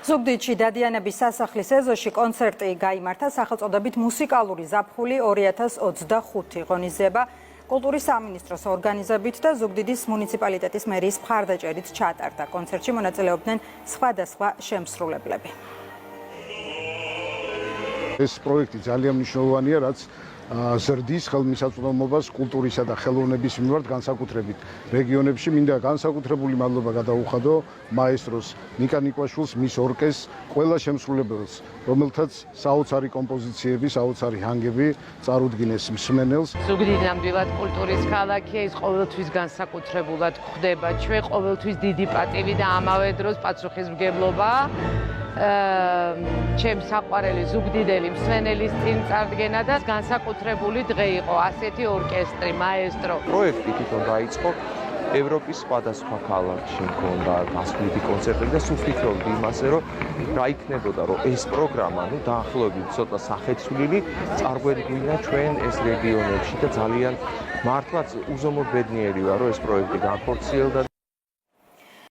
ზუგდიდში დადიანების სასახლის ეზოში კონცერტი გაიმართა სახელწოდებით მუსიკალური ზაფხული 2025 ღონისძიება კულტურის სამინისტროს ორგანიზებით და ზუგდიდის მუნიციპალიტეტის მერიის მხარდაჭერით ჩატარდა. კონცერტში მონაწილეობდნენ სხვადასხვა შემსრულებლები. ეს პროექტი ძალიან მნიშვნელოვანია, რაც ზრდის ხელმისაწვდომობას კულტურისა და ხელოვნების მიმართ განსაკუთრებით რეგიონებში. მინდა განსაკუთრებული მადლობა გადაუხადო მაესტროს ნიკა ნიკვაშვილს, მის ორკესტრს, ყველა შემსრულებელს, რომელთაც საოცარი კომპოზიციები, საოცარი ჰანგები წარუდგინეს მსმენელს. ზუგდიდი ნამდვილად კულტურის ქალაქია, ის ყოველთვის განსაკუთრებულად გვხდება. ჩვენ ყოველთვის დიდი პატივი და ამავე დროს პასუხისმგებლობა ჩემ საყვარელი ზუგდიდელი მსმენელის წინ წარდგენა და განსაკუთრებული დღე იყო ასეთი ორკესტრი, მაესტრო. პროექტი თვითონ დაიწყო ევროპის სხვადასხვა ქალაქში მქონდა გასვლითი კონცერტები და სულ ვფიქრობდი იმაზე, რომ რა იქნებოდა, რომ ეს პროგრამა, დაახლოებით ცოტა სახეცვლილი წარმოედგინა ჩვენ ეს რეგიონებში და ძალიან მართლაც უზომოდ ბედნიერია, რომ ეს პროექტი განხორციელდა